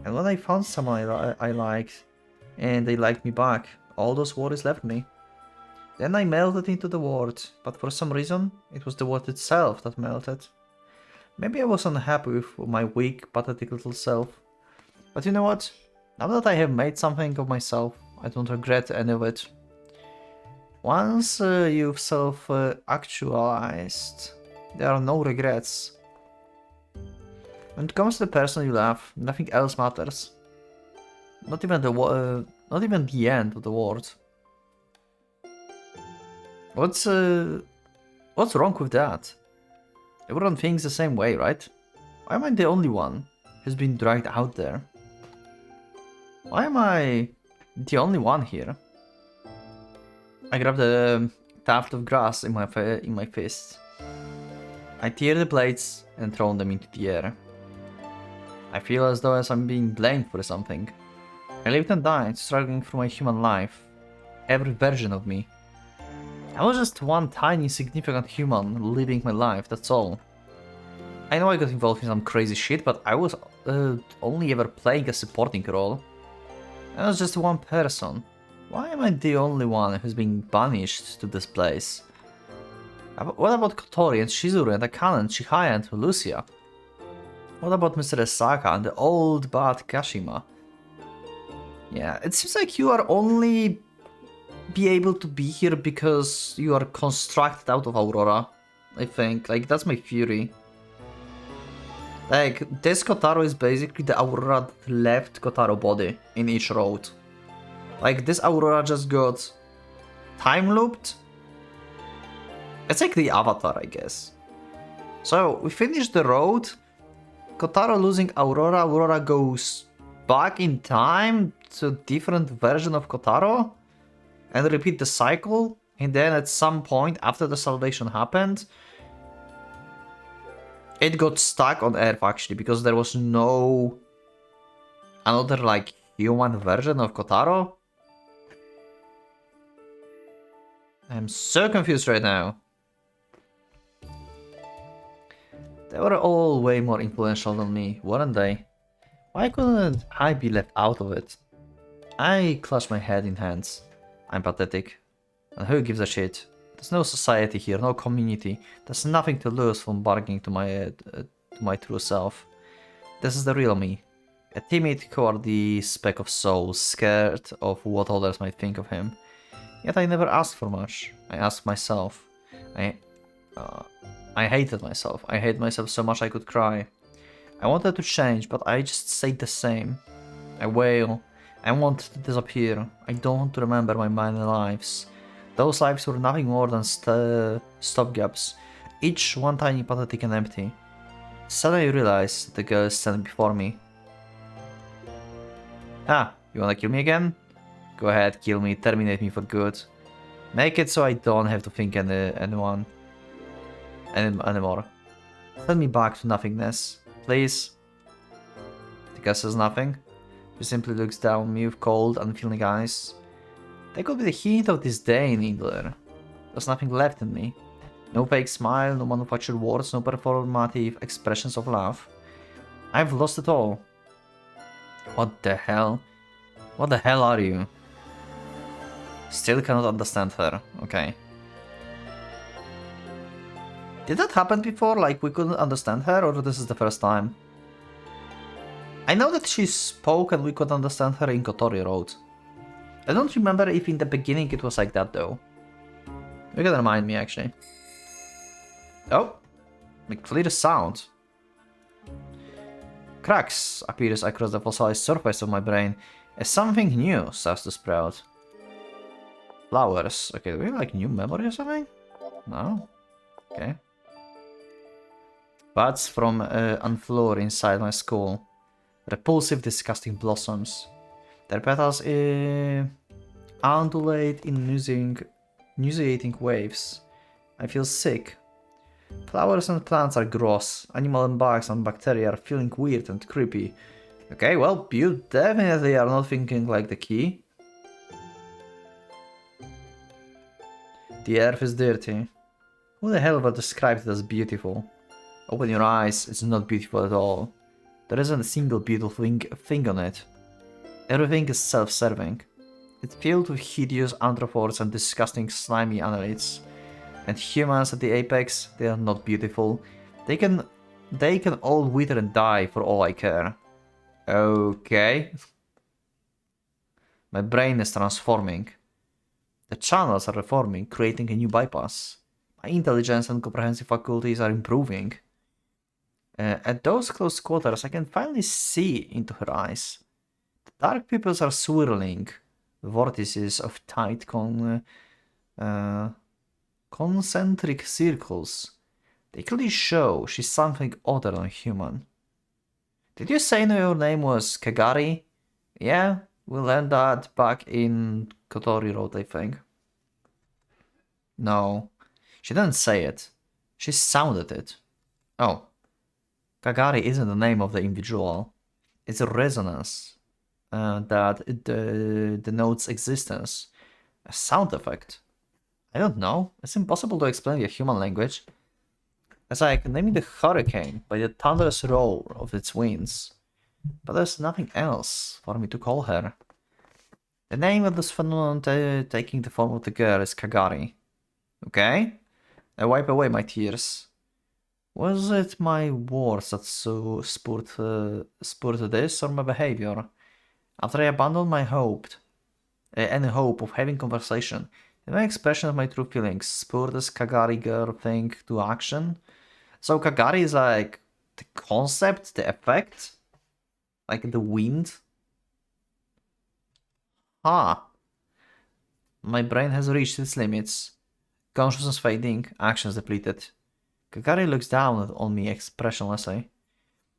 And when I found someone I liked, and they liked me back, all those worries left me. Then I melted into the world, but for some reason, it was the world itself that melted. Maybe I was unhappy with my weak, pathetic little self. But you know what? Now that I have made something of myself, I don't regret any of it. Once you've self-actualized, there are no regrets. When it comes to the person you love, nothing else matters. Not even the end of the world. What's wrong with that? Everyone thinks the same way, right? Why am I the only one who's been dragged out there? Why am I the only one here? I grab the tuft of grass in my fist. I tear the blades and throw them into the air. I feel as though I'm being blamed for something. I lived and died, struggling through my human life. Every version of me. I was just one tiny, significant human living my life, that's all. I know I got involved in some crazy shit, but I was only ever playing a supporting role. I was just one person. Why am I the only one who's being banished to this place? What about Kotori and Shizuru and Akane and Chihaya and Lucia? What about Mr. Esaka and the old bad Kashima? Yeah, it seems like you are only be able to be here because you are constructed out of Aurora. I think, like, that's my theory. Like, this Kotaro is basically the Aurora that left Kotaro body in each road. Like, this Aurora just got time looped. It's like the Avatar, I guess. So, we finished the road. Kotaro losing Aurora. Aurora goes back in time to a different version of Kotaro. And repeat the cycle. And then at some point after the salvation happened, it got stuck on Earth actually, because there was no another like human version of Kotaro. I'm so confused right now. They were all way more influential than me, weren't they? Why couldn't I be left out of it? I clutch my head in hands. I'm pathetic. And who gives a shit? There's no society here, no community. There's nothing to lose from bargaining to my true self. This is the real me. A timid, cowardly speck of soul, scared of what others might think of him. Yet I never asked for much. I asked myself. I hated myself. I hate myself so much I could cry. I wanted to change, but I just stayed the same. I wail. I want to disappear. I don't want to remember my many lives. Those lives were nothing more than stopgaps, each one tiny, pathetic and empty. Suddenly I realized the girl is standing before me. Ah, you wanna kill me again? Go ahead, kill me, terminate me for good. Make it so I don't have to think anymore. Send me back to nothingness, please. The girl says nothing. She simply looks down at me with cold, unfeeling eyes. There could be the hint of disdain in there. There's nothing left in me. No fake smile, no manufactured words, no performative expressions of love. I've lost it all. What the hell? What the hell are you? Still cannot understand her. Okay. Did that happen before? Like, we couldn't understand her, or this is the first time? I know that she spoke and we could understand her in Kotori Road. I don't remember if in the beginning it was like that though. You can remind me actually. Oh, a clear sound. Cracks appears across the fossilized surface of my brain as something new starts to sprout. Flowers. Okay, do we have like new memory or something? No? Okay. Buds from unflower inside my skull. Repulsive, disgusting blossoms. Their petals undulate in nauseating waves. I feel sick. Flowers and plants are gross. Animal and bugs and bacteria are feeling weird and creepy. Okay, well, you definitely are not thinking like the key. The earth is dirty. Who the hell would describe it as beautiful? Open your eyes, it's not beautiful at all. There isn't a single beautiful thing on it. Everything is self-serving. It's filled with hideous anthropoids and disgusting slimy annelids. And humans at the apex, they are not beautiful. They can all wither and die for all I care. Okay. My brain is transforming. The channels are reforming, creating a new bypass. My intelligence and comprehensive faculties are improving. At those close quarters, I can finally see into her eyes. The dark pupils are swirling, vortices of tight concentric circles. They clearly show she's something other than human. Did you say your name was Kagari? Yeah, we learned that back in Kotori Road, I think. No, she didn't say it. She sounded it. Oh, Kagari isn't the name of the individual. It's a resonance that denotes existence. A sound effect. I don't know. It's impossible to explain via human language. It's like naming the hurricane by the thunderous roar of its winds. But there's nothing else for me to call her. The name of this phenomenon taking the form of the girl is Kagari. Okay? I wipe away my tears. Was it my words that so spurred this, or my behavior? After I abandoned any hope of having conversation, did my expression of my true feelings spur this Kagari girl thing to action? So Kagari is like the concept, the effect? Like the wind? Ah. My brain has reached its limits. Consciousness fading, actions depleted. Kagari looks down on me expressionlessly.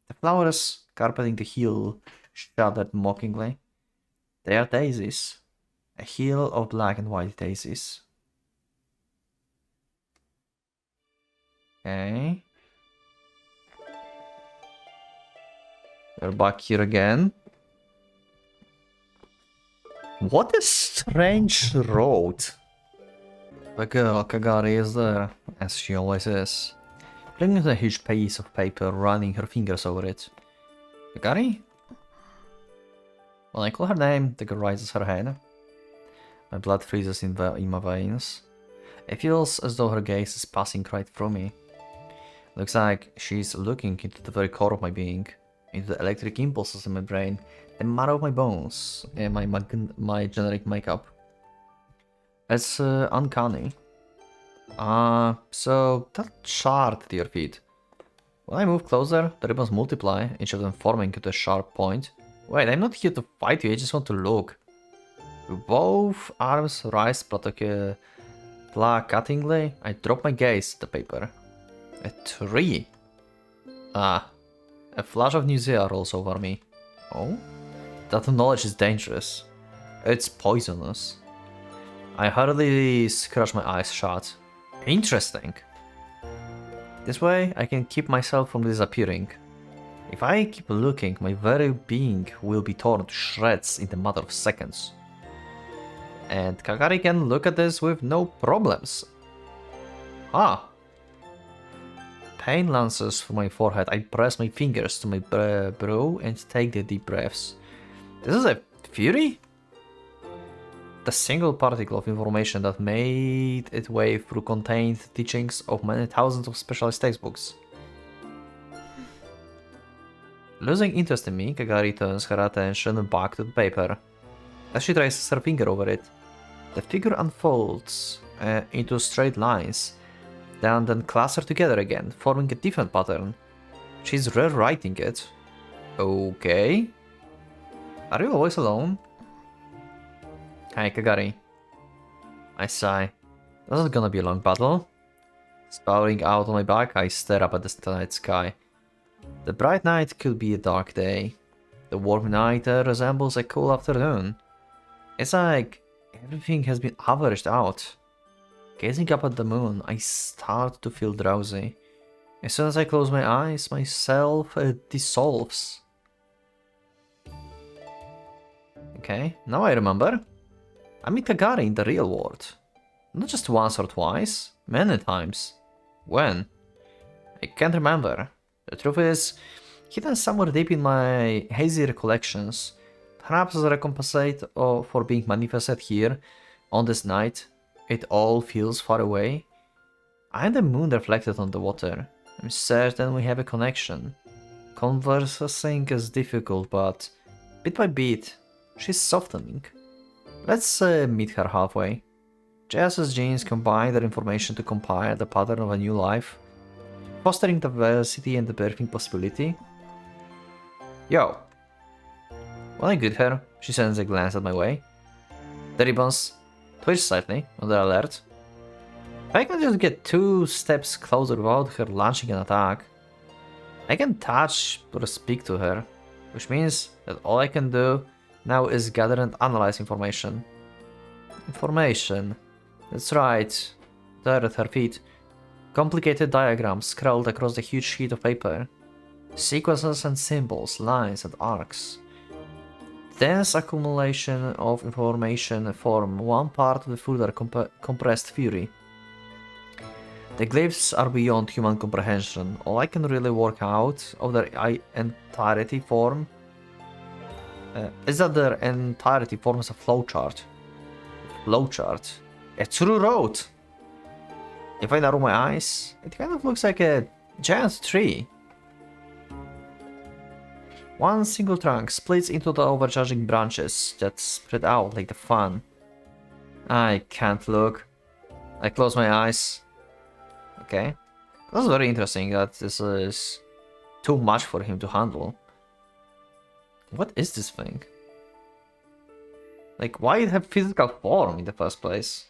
The flowers carpeting the hill shuddered mockingly. They are daisies. A hill of black and white daisies. Okay. We're back here again. What a strange road. The girl Kagari is there, as she always is. Clinging to a huge piece of paper, running her fingers over it. Kagari? When I call her name, the girl raises her head. My blood freezes in my veins. It feels as though her gaze is passing right through me. Looks like she's looking into the very core of my being, into the electric impulses in my brain, the marrow of my bones, and my generic makeup. It's uncanny. So that chart at your feet. When I move closer, the ribbons multiply, each of them forming into a sharp point. Wait, I'm not here to fight you, I just want to look. Both arms rise placatingly. I drop my gaze at the paper. A tree. Ah. A flash of nausea rolls over me. Oh? That knowledge is dangerous. It's poisonous. I hurriedly scratch my eyes shut. Interesting. This way I can keep myself from disappearing. If I keep looking, my very being will be torn to shreds in a matter of seconds. And Kagari can look at this with no problems. Ah. Pain lances through my forehead. I press my fingers to my brow and take the deep breaths. This is a fury? The single particle of information that made its way through contained teachings of many thousands of specialized textbooks. Losing interest in me, Kagari turns her attention back to the paper. As she traces her finger over it, the figure unfolds into straight lines, then cluster together again, forming a different pattern. She's rewriting it. Okay. Are you always alone? Hi, Kagari. I sigh. This is gonna be a long battle. Spouting out on my back, I stare up at the night sky. The bright night could be a dark day. The warm night resembles a cool afternoon. It's like everything has been averaged out. Gazing up at the moon, I start to feel drowsy. As soon as I close my eyes, myself dissolves. Okay, now I remember. I meet Kagari in the real world. Not just once or twice, many times. When? I can't remember. The truth is, hidden somewhere deep in my hazy recollections, perhaps as a recompense for being manifested here, on this night, it all feels far away. I am the moon reflected on the water. I'm certain we have a connection. Conversing is difficult, but bit by bit, she's softening. Let's meet her halfway. JS's genes combine their information to compile the pattern of a new life, fostering diversity and the birthing possibility. Yo. When I greet her, she sends a glance at my way. The ribbons twitch slightly on the alert. If I can just get 2 steps closer without her launching an attack, I can touch or speak to her, which means that all I can do now is gather and analyze information. Information. That's right. There at her feet. Complicated diagrams scrawled across the huge sheet of paper. Sequences and symbols, lines and arcs. Dense accumulation of information form one part of the further compressed fury. The glyphs are beyond human comprehension. All I can really work out of their entirety form is that their entirety forms a flowchart. Flowchart. A true road! If I narrow my eyes, it kind of looks like a giant tree. One single trunk splits into the overcharging branches that spread out like the fan. I can't look. I close my eyes. Okay. That's very interesting that this is too much for him to handle. What is this thing? Like, why it have physical form in the first place?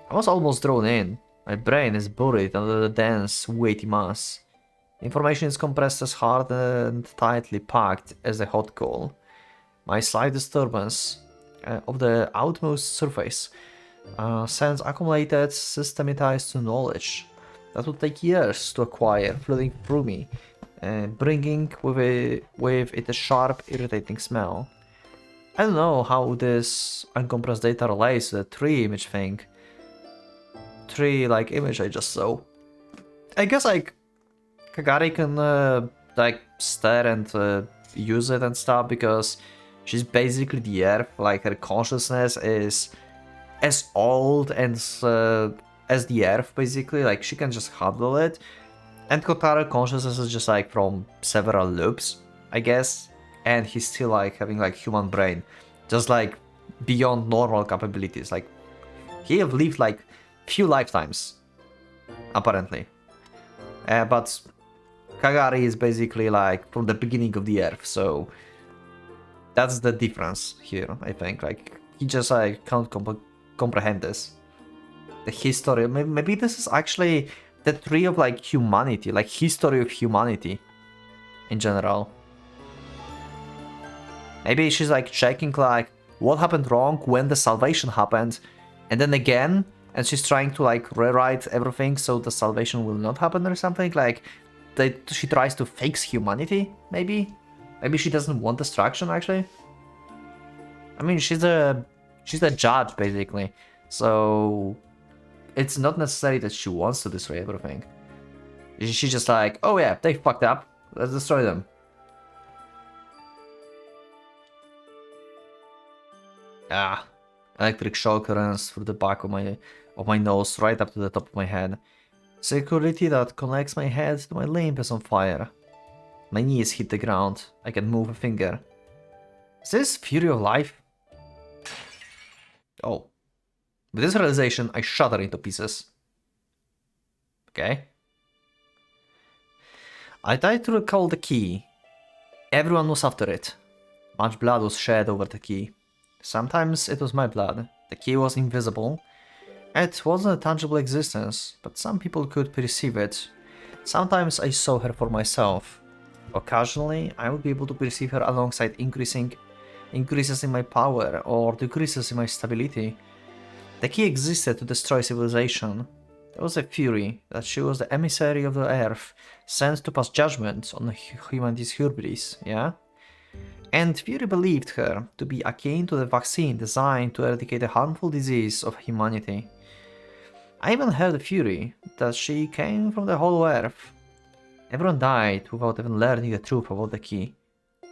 I was almost drawn in. My brain is buried under the dense, weighty mass. Information is compressed as hard and tightly packed as a hot coal. My slight disturbance of the outmost surface sends accumulated, systematized knowledge that would take years to acquire, flooding through me, bringing with it a sharp, irritating smell. I don't know how this uncompressed data relates to the tree image thing. Tree-like image I just saw. I guess like Kagari can like stare and use it and stuff because she's basically the earth. Like her consciousness is as old and as the earth basically. Like she can just handle it. And Kotaro's consciousness is just like from several loops, I guess. And he's still like having like human brain, just like beyond normal capabilities. Like he have lived like few lifetimes, apparently. But Kagari is basically like from the beginning of the earth, so that's the difference here, I think. Like he just like can't comprehend this. The history, maybe this is actually the tree of like humanity, like history of humanity in general. Maybe she's like checking like what happened wrong when the salvation happened, and then again, and she's trying to like rewrite everything so the salvation will not happen or something. Like she tries to fix humanity, maybe? Maybe she doesn't want destruction actually. I mean, she's a judge basically, so it's not necessary that she wants to destroy everything. She's just like, oh yeah, they fucked up, let's destroy them. Ah, electric shock runs through the back of my nose right up to the top of my head. Security that connects my head to my limb is on fire. My knees hit the ground. I can move a finger. Is this fury of life? Oh. With this realization, I shatter into pieces. Okay. I tried to recall the key. Everyone was after it. Much blood was shed over the key. Sometimes it was my blood. The key was invisible. It wasn't a tangible existence, but some people could perceive it. Sometimes I saw her for myself. Occasionally, I would be able to perceive her alongside increases in my power or decreases in my stability. The key existed to destroy civilization. There was a fury that she was the emissary of the earth, sent to pass judgment on humanity's hubris, yeah? And Fury believed her to be akin to the vaccine designed to eradicate the harmful disease of humanity. I even heard the Fury that she came from the Hollow Earth. Everyone died without even learning the truth about the key.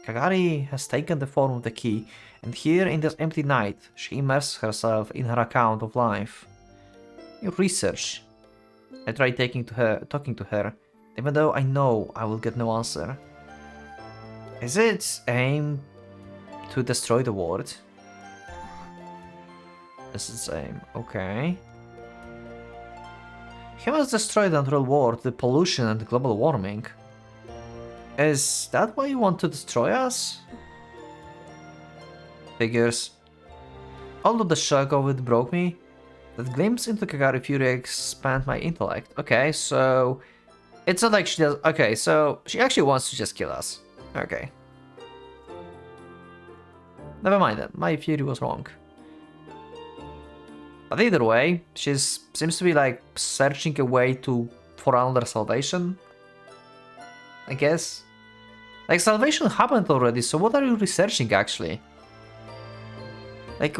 Kagari has taken the form of the key, and here in this empty night, she immerses herself in her account of life. Your research. I tried talking to her, even though I know I will get no answer. Is it aimed to destroy the world? It's the same. Okay. Humans destroyed the natural world, the pollution and global warming. Is that why you want to destroy us? Figures. Although the shock of it broke me, that glimpse into Kagari Fury expand my intellect. Okay, so it's not like she does. Okay, so she actually wants to just kill us. Okay. Never mind then. My theory was wrong. But either way, she seems to be like searching a way for another salvation. I guess. Like salvation happened already, so what are you researching actually? Like,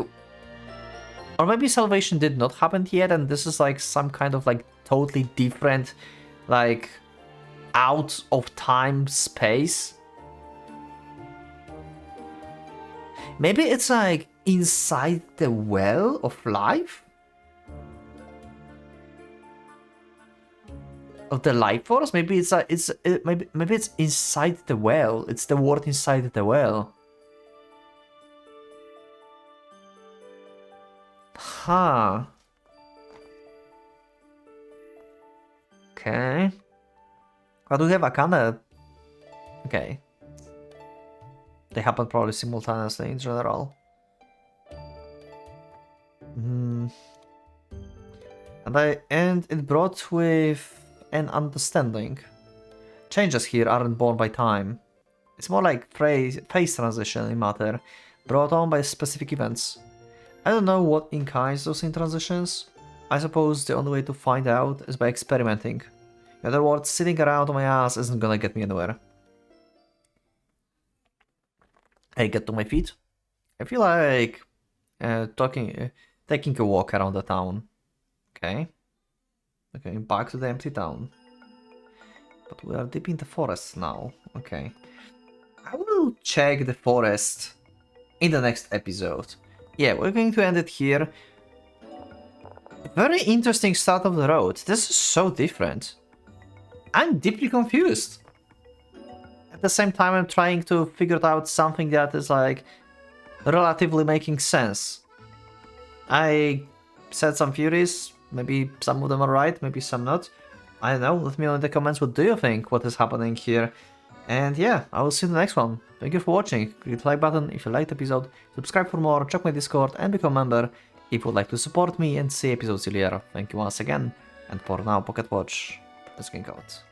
or maybe salvation did not happen yet, and this is like some kind of like totally different, like out of time space. Maybe it's like inside the well of life? Of the life force? Maybe it's maybe it's inside the well. It's the word inside the well. Huh. Okay. But we have Akane. Okay. They happen probably simultaneously in general. And it brought with an understanding. Changes here aren't born by time. It's more like phase transition in matter, brought on by specific events. I don't know what encourages those in transitions. I suppose the only way to find out is by experimenting. In other words, sitting around on my ass isn't gonna get me anywhere. I get to my feet. I feel like taking a walk around the town. Okay. Okay, back to the empty town. But we are deep in the forest now. Okay. I will check the forest in the next episode. Yeah, we're going to end it here. Very interesting start of the road. This is so different. I'm deeply confused. At the same time, I'm trying to figure out something that is like relatively making sense. I said some theories. Maybe some of them are right, maybe some not. I don't know. Let me know in the comments what do you think, what is happening here. And yeah, I will see you in the next one. Thank you for watching. Click the like button if you liked the episode, subscribe for more, check my Discord, and become a member if you would like to support me and see episodes earlier. Thank you once again, and for now, Pocket Watch, let's get out.